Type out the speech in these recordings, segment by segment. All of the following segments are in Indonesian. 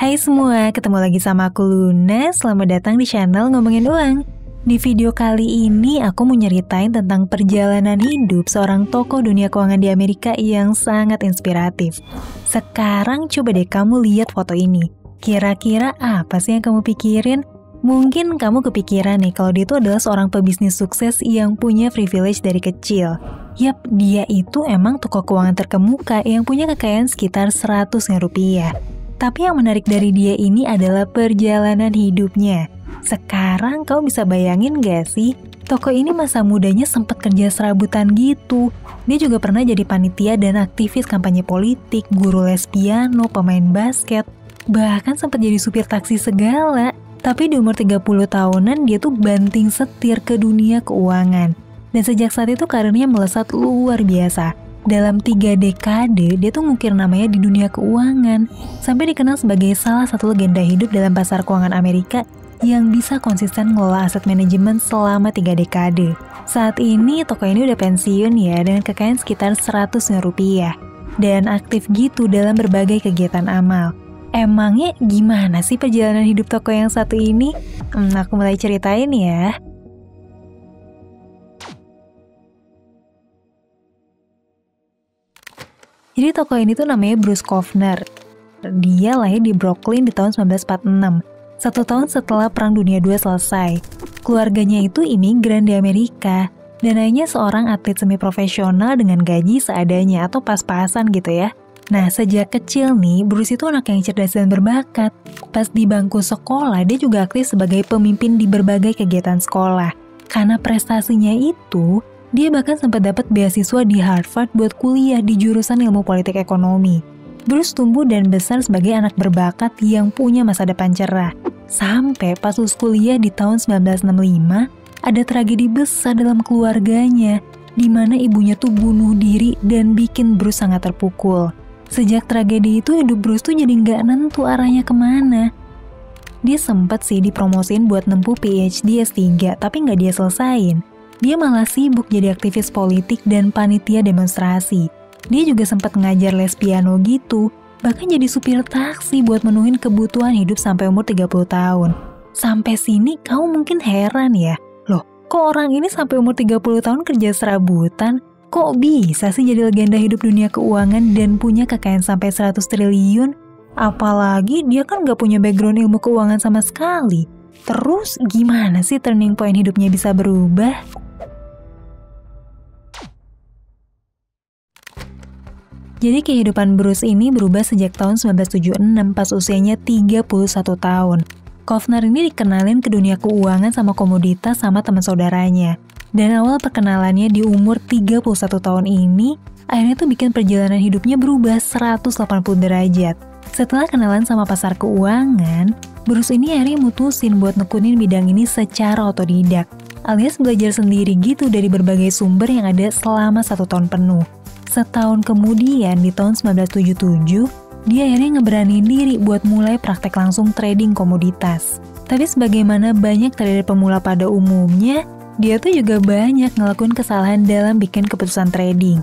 Hai semua, ketemu lagi sama aku Luna. Selamat datang di channel Ngomongin Uang. Di video kali ini aku mau nyeritain tentang perjalanan hidup seorang tokoh dunia keuangan di Amerika yang sangat inspiratif. Sekarang coba deh kamu lihat foto ini. Kira-kira apa sih yang kamu pikirin? Mungkin kamu kepikiran nih kalau dia itu adalah seorang pebisnis sukses yang punya privilege dari kecil. Yap, dia itu emang tokoh keuangan terkemuka yang punya kekayaan sekitar 100 miliar rupiah. Tapi yang menarik dari dia ini adalah perjalanan hidupnya. Sekarang kau bisa bayangin gak sih, tokoh ini masa mudanya sempat kerja serabutan gitu. Dia juga pernah jadi panitia dan aktivis kampanye politik, guru les piano, pemain basket, bahkan sempat jadi supir taksi segala. Tapi di umur 30 tahunan dia tuh banting setir ke dunia keuangan. Dan sejak saat itu karirnya melesat luar biasa. Dalam 3 dekade, dia tuh ngukir namanya di dunia keuangan. Sampai dikenal sebagai salah satu legenda hidup dalam pasar keuangan Amerika yang bisa konsisten ngelola aset manajemen selama 3 dekade. Saat ini, tokoh ini udah pensiun ya, dengan kekayaan sekitar 100 miliar rupiah. Dan aktif gitu dalam berbagai kegiatan amal. Emangnya gimana sih perjalanan hidup tokoh yang satu ini? Aku mulai ceritain ya. Jadi tokoh ini tuh namanya Bruce Kovner. Dia lahir di Brooklyn di tahun 1946, 1 tahun setelah Perang Dunia II selesai. Keluarganya itu imigran di Amerika, dan ayahnya seorang atlet semi profesional dengan gaji seadanya atau pas-pasan gitu ya. Nah, sejak kecil nih, Bruce itu anak yang cerdas dan berbakat. Pas di bangku sekolah, dia juga aktif sebagai pemimpin di berbagai kegiatan sekolah. Karena prestasinya itu, dia bahkan sempat dapat beasiswa di Harvard buat kuliah di jurusan ilmu politik ekonomi. Bruce tumbuh dan besar sebagai anak berbakat yang punya masa depan cerah. Sampai pas lulus kuliah di tahun 1965, ada tragedi besar dalam keluarganya, di mana ibunya tuh bunuh diri dan bikin Bruce sangat terpukul. Sejak tragedi itu, hidup Bruce tuh jadi nggak nentu arahnya kemana. Dia sempat sih dipromosin buat nempuh PhD S3, tapi nggak dia selesain. Dia malah sibuk jadi aktivis politik dan panitia demonstrasi. Dia juga sempat ngajar les piano gitu, bahkan jadi supir taksi buat menuhin kebutuhan hidup sampai umur 30 tahun. Sampai sini kau mungkin heran ya, loh kok orang ini sampai umur 30 tahun kerja serabutan? Kok bisa sih jadi legenda hidup dunia keuangan dan punya kekayaan sampai 100 triliun? Apalagi dia kan gak punya background ilmu keuangan sama sekali. Terus gimana sih turning point hidupnya bisa berubah? Jadi kehidupan Bruce ini berubah sejak tahun 1976 pas usianya 31 tahun. Kovner ini dikenalin ke dunia keuangan sama komoditas sama teman saudaranya. Dan awal perkenalannya di umur 31 tahun ini, akhirnya tuh bikin perjalanan hidupnya berubah 180 derajat. Setelah kenalan sama pasar keuangan, Bruce ini akhirnya mutusin buat nekunin bidang ini secara otodidak, alias belajar sendiri gitu dari berbagai sumber yang ada selama 1 tahun penuh. Setahun kemudian, di tahun 1977, dia akhirnya ngeberaniin diri buat mulai praktek langsung trading komoditas. Tapi sebagaimana banyak trader pemula pada umumnya, dia tuh juga banyak ngelakuin kesalahan dalam bikin keputusan trading.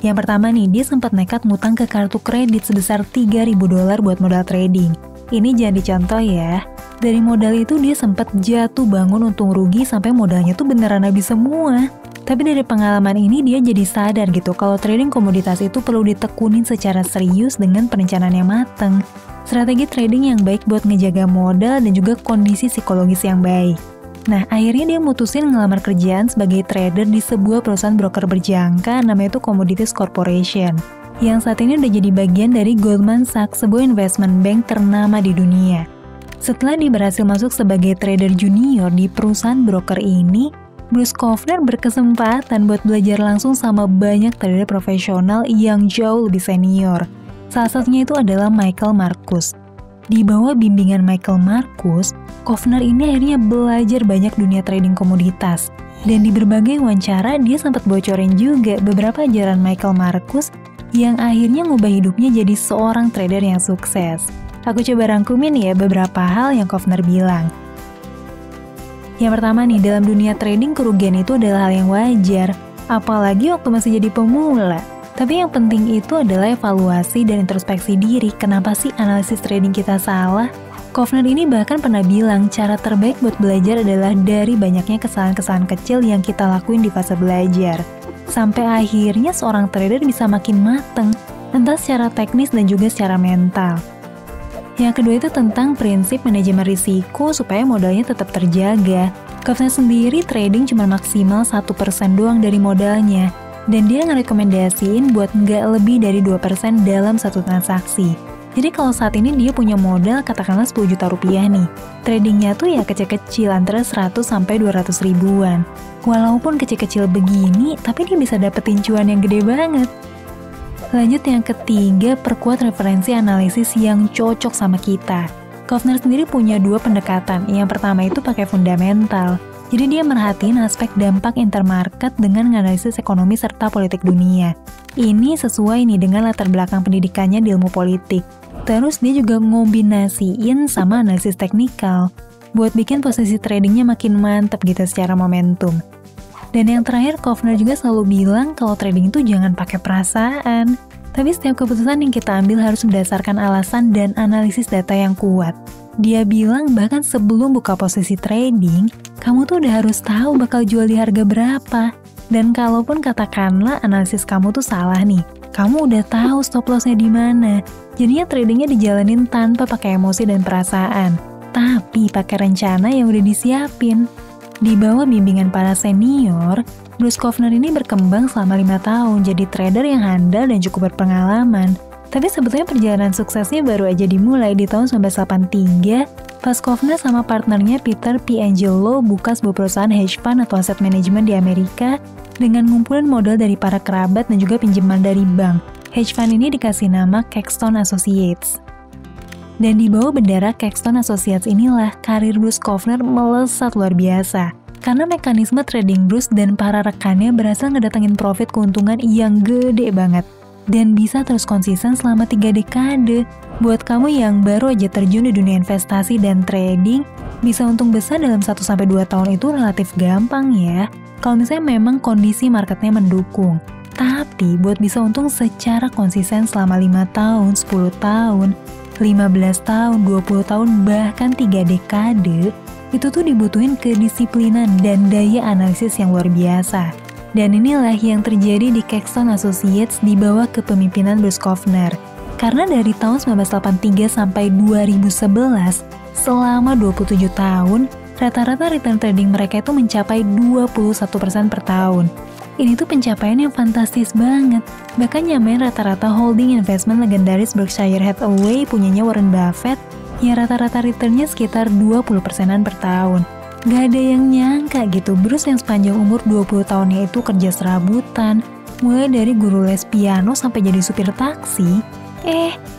Yang pertama nih, dia sempat nekat ngutang ke kartu kredit sebesar $3.000 buat modal trading. Ini jangan dicontoh ya. Dari modal itu dia sempat jatuh bangun untung rugi sampai modalnya tuh beneran habis semua. Tapi dari pengalaman ini dia jadi sadar gitu kalau trading komoditas itu perlu ditekunin secara serius dengan perencanaan yang mateng. Strategi trading yang baik buat ngejaga modal dan juga kondisi psikologis yang baik. Nah, akhirnya dia mutusin ngelamar kerjaan sebagai trader di sebuah perusahaan broker berjangka namanya itu Commodities Corporation, yang saat ini udah jadi bagian dari Goldman Sachs, sebuah investment bank ternama di dunia. Setelah dia berhasil masuk sebagai trader junior di perusahaan broker ini, Bruce Kovner berkesempatan buat belajar langsung sama banyak trader profesional yang jauh lebih senior. Salah satunya itu adalah Michael Marcus. Di bawah bimbingan Michael Marcus, Kovner ini akhirnya belajar banyak dunia trading komoditas. Dan di berbagai wawancara, dia sempat bocorin juga beberapa ajaran Michael Marcus yang akhirnya ngubah hidupnya jadi seorang trader yang sukses. Aku coba rangkumin ya beberapa hal yang Kovner bilang. Yang pertama nih, dalam dunia trading kerugian itu adalah hal yang wajar. Apalagi waktu masih jadi pemula. Tapi yang penting itu adalah evaluasi dan introspeksi diri, kenapa sih analisis trading kita salah? Kovner ini bahkan pernah bilang cara terbaik buat belajar adalah dari banyaknya kesalahan-kesalahan kecil yang kita lakuin di fase belajar. Sampai akhirnya seorang trader bisa makin mateng, entah secara teknis dan juga secara mental. Yang kedua itu tentang prinsip manajemen risiko supaya modalnya tetap terjaga. Kovner sendiri trading cuma maksimal 1% doang dari modalnya, dan dia ngerekomendasiin buat nggak lebih dari 2% dalam satu transaksi. Jadi kalau saat ini dia punya modal katakanlah 10 juta rupiah nih, tradingnya tuh ya kecil-kecil antara 100 sampai 200 ribuan. Walaupun kecil-kecil begini, tapi dia bisa dapetin cuan yang gede banget. Lanjut yang ketiga, perkuat referensi analisis yang cocok sama kita. Kovner sendiri punya dua pendekatan. Yang pertama itu pakai fundamental. Jadi dia merhatiin aspek dampak intermarket dengan menganalisis ekonomi serta politik dunia. Ini sesuai nih dengan latar belakang pendidikannya di ilmu politik. Terus dia juga ngombinasiin sama analisis teknikal buat bikin posisi tradingnya makin mantep gitu secara momentum. Dan yang terakhir, Kovner juga selalu bilang kalau trading itu jangan pakai perasaan. Tapi setiap keputusan yang kita ambil harus berdasarkan alasan dan analisis data yang kuat. Dia bilang bahkan sebelum buka posisi trading, kamu tuh udah harus tahu bakal jual di harga berapa. Dan kalaupun katakanlah analisis kamu tuh salah nih, kamu udah tahu stop loss-nya di mana. Jadinya tradingnya dijalanin tanpa pakai emosi dan perasaan, tapi pakai rencana yang udah disiapin. Di bawah bimbingan para senior, Bruce Kovner ini berkembang selama 5 tahun jadi trader yang handal dan cukup berpengalaman. Tapi sebetulnya perjalanan suksesnya baru aja dimulai di tahun 1983 pas Kovner sama partnernya Peter P. Angelo buka sebuah perusahaan hedge fund atau aset manajemen di Amerika dengan ngumpulin modal dari para kerabat dan juga pinjaman dari bank. Hedge fund ini dikasih nama Caxton Associates. Dan di bawah bendera Caxton Associates inilah karir Bruce Kovner melesat luar biasa. Karena mekanisme trading Bruce dan para rekannya berhasil ngedatengin profit keuntungan yang gede banget. Dan bisa terus konsisten selama 3 dekade. Buat kamu yang baru aja terjun di dunia investasi dan trading, bisa untung besar dalam 1-2 tahun itu relatif gampang ya. Kalau misalnya memang kondisi marketnya mendukung. Tapi buat bisa untung secara konsisten selama 5 tahun, 10 tahun, 15 tahun, 20 tahun, bahkan 3 dekade, itu tuh dibutuhin kedisiplinan dan daya analisis yang luar biasa. Dan inilah yang terjadi di Caxton Associates di bawah kepemimpinan Bruce Kovner. Karena dari tahun 1983 sampai 2011, selama 27 tahun, rata-rata return trading mereka itu mencapai 21% per tahun. Ini tuh pencapaian yang fantastis banget. Bahkan nyamain rata-rata holding investment legendaris Berkshire Hathaway punyanya Warren Buffett, yang rata-rata returnnya sekitar 20%-an per tahun. Gak ada yang nyangka gitu, Bruce yang sepanjang umur 20 tahunnya itu kerja serabutan, mulai dari guru les piano sampai jadi supir taksi,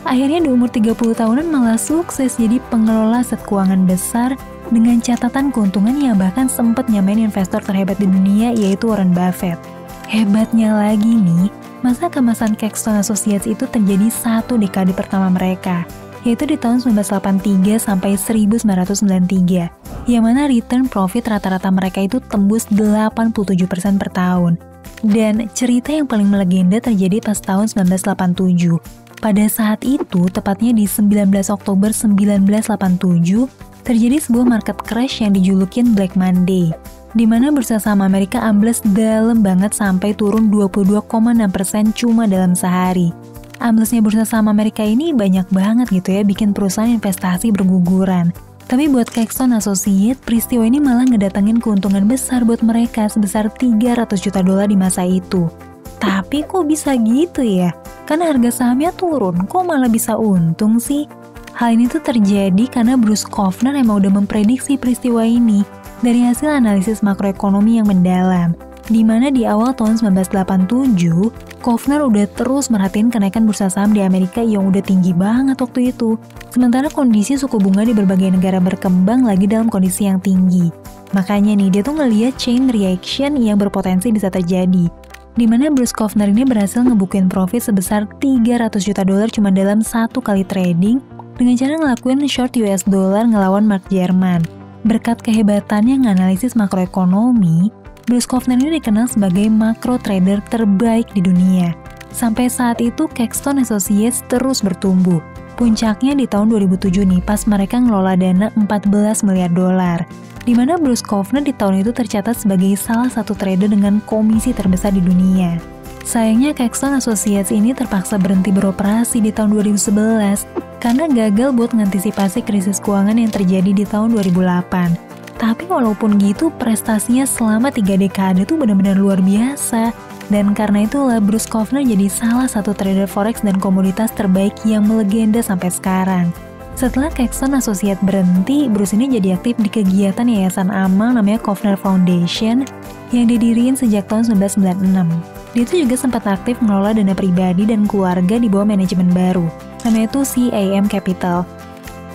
akhirnya di umur 30 tahunan malah sukses jadi pengelola aset keuangan besar dengan catatan keuntungan yang bahkan sempat nyamain investor terhebat di dunia yaitu Warren Buffett. Hebatnya lagi nih, masa keemasan Caxton Associates itu terjadi 1 dekade pertama mereka, yaitu di tahun 1983 sampai 1993, yang mana return profit rata-rata mereka itu tembus 87% per tahun. Dan cerita yang paling melegenda terjadi pas tahun 1987. Pada saat itu, tepatnya di 19 Oktober 1987, terjadi sebuah market crash yang dijulukin Black Monday, di mana bursa saham Amerika ambles dalam banget sampai turun 22,6% cuma dalam sehari. Amblesnya bursa saham Amerika ini banyak banget gitu ya, bikin perusahaan investasi berguguran. Tapi buat Caxton Associates, peristiwa ini malah ngedatengin keuntungan besar buat mereka sebesar $300 juta di masa itu. Tapi kok bisa gitu ya? Kan harga sahamnya turun, kok malah bisa untung sih? Hal ini tuh terjadi karena Bruce Kovner emang udah memprediksi peristiwa ini dari hasil analisis makroekonomi yang mendalam. Di mana di awal tahun 1987, Kovner udah terus merhatiin kenaikan bursa saham di Amerika yang udah tinggi banget waktu itu. Sementara kondisi suku bunga di berbagai negara berkembang lagi dalam kondisi yang tinggi. Makanya nih, dia tuh ngeliat chain reaction yang berpotensi bisa terjadi. Di mana Bruce Kovner ini berhasil ngebukuin profit sebesar $300 juta cuma dalam 1 kali trading dengan cara ngelakuin short US dollar ngelawan mark Jerman. Berkat kehebatannya nganalisis makroekonomi, Bruce Kovner ini dikenal sebagai makro trader terbaik di dunia. Sampai saat itu Caxton Associates terus bertumbuh. Puncaknya di tahun 2007 nih, pas mereka ngelola dana 14 miliar dolar. Di mana Bruce Kovner di tahun itu tercatat sebagai salah satu trader dengan komisi terbesar di dunia. Sayangnya Caxton Associates ini terpaksa berhenti beroperasi di tahun 2011 karena gagal buat mengantisipasi krisis keuangan yang terjadi di tahun 2008. Tapi walaupun gitu, prestasinya selama 3 dekade itu benar-benar luar biasa. Dan karena itulah Bruce Kovner jadi salah satu trader forex dan komoditas terbaik yang melegenda sampai sekarang. Setelah Caxton Associates berhenti, Bruce ini jadi aktif di kegiatan yayasan amal namanya Kovner Foundation yang didiriin sejak tahun 1996. Dia itu juga sempat aktif mengelola dana pribadi dan keluarga di bawah manajemen baru, namanya itu CAM Capital.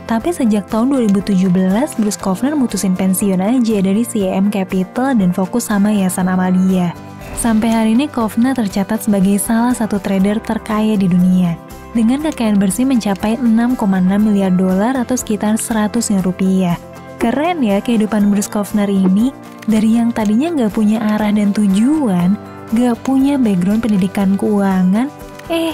Tapi sejak tahun 2017, Bruce Kovner mutusin pensiun aja dari CAM Capital dan fokus sama yayasan amal dia. Sampai hari ini Kovner tercatat sebagai salah satu trader terkaya di dunia, dengan kekayaan bersih mencapai 6,6 miliar dolar atau sekitar 100 miliar rupiah. Keren ya kehidupan Bruce Kovner ini, dari yang tadinya nggak punya arah dan tujuan, nggak punya background pendidikan keuangan,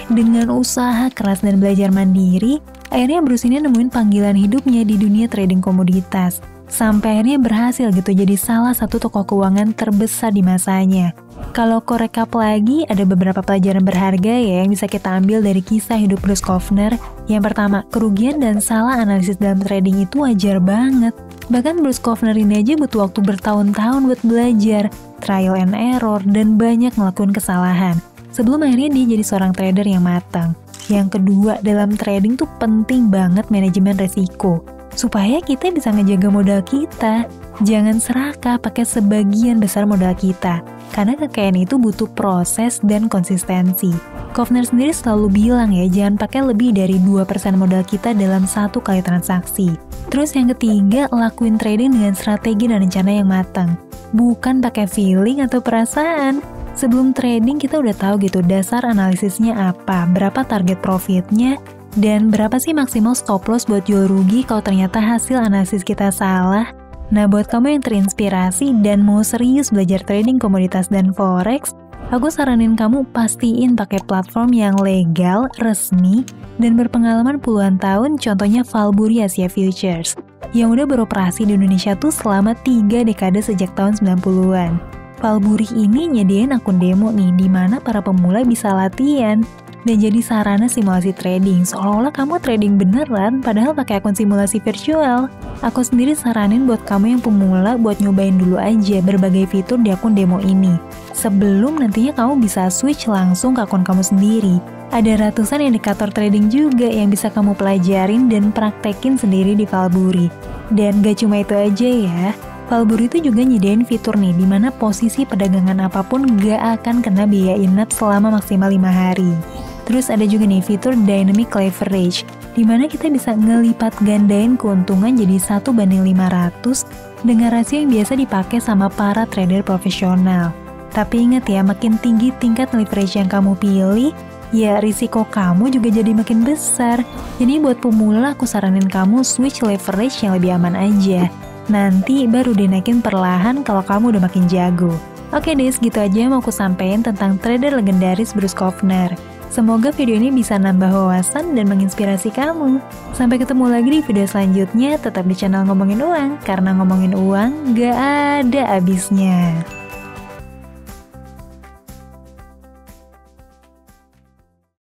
dengan usaha keras dan belajar mandiri, akhirnya Bruce ini nemuin panggilan hidupnya di dunia trading komoditas. Sampai akhirnya berhasil gitu jadi salah satu tokoh keuangan terbesar di masanya. Kalau korekap lagi, ada beberapa pelajaran berharga ya yang bisa kita ambil dari kisah hidup Bruce Kovner. Yang pertama, kerugian dan salah analisis dalam trading itu wajar banget. Bahkan Bruce Kovner ini aja butuh waktu bertahun-tahun buat belajar, trial and error, dan banyak ngelakuin kesalahan. Sebelum akhirnya dia jadi seorang trader yang matang. Yang kedua, dalam trading tuh penting banget manajemen resiko. Supaya kita bisa ngejaga modal kita. Jangan serakah pakai sebagian besar modal kita. Karena kekayaan itu butuh proses dan konsistensi. Kovner sendiri selalu bilang ya, jangan pakai lebih dari 2% modal kita dalam satu kali transaksi. Terus yang ketiga, lakuin trading dengan strategi dan rencana yang matang. Bukan pakai feeling atau perasaan. Sebelum trading kita udah tahu gitu dasar analisisnya apa, berapa target profitnya, dan berapa sih maksimal stop loss buat jual rugi kalau ternyata hasil analisis kita salah. Nah, buat kamu yang terinspirasi dan mau serius belajar trading komoditas dan forex, aku saranin kamu pastiin pakai platform yang legal, resmi, dan berpengalaman puluhan tahun, contohnya Valbury Asia Futures, yang udah beroperasi di Indonesia tuh selama 3 dekade sejak tahun 90-an. Valbury ini nyediain akun demo nih, di mana para pemula bisa latihan dan jadi sarana simulasi trading, seolah-olah kamu trading beneran padahal pakai akun simulasi virtual. Aku sendiri saranin buat kamu yang pemula buat nyobain dulu aja berbagai fitur di akun demo ini, sebelum nantinya kamu bisa switch langsung ke akun kamu sendiri. Ada ratusan indikator trading juga yang bisa kamu pelajarin dan praktekin sendiri di Valbury. Dan gak cuma itu aja ya, Valbury itu juga nyediain fitur nih, dimana posisi perdagangan apapun gak akan kena biaya in-app selama maksimal 5 hari. Terus ada juga nih fitur Dynamic Leverage, dimana kita bisa ngelipat gandain keuntungan jadi 1:500 dengan rasio yang biasa dipakai sama para trader profesional. Tapi ingat ya, makin tinggi tingkat leverage yang kamu pilih, ya risiko kamu juga jadi makin besar. Jadi buat pemula aku saranin kamu switch leverage yang lebih aman aja. Nanti baru dinaikin perlahan kalau kamu udah makin jago. Oke deh, segitu aja mau aku sampein tentang trader legendaris Bruce Kovner. Semoga video ini bisa nambah wawasan dan menginspirasi kamu. Sampai ketemu lagi di video selanjutnya, tetap di channel Ngomongin Uang, karena ngomongin uang gak ada habisnya.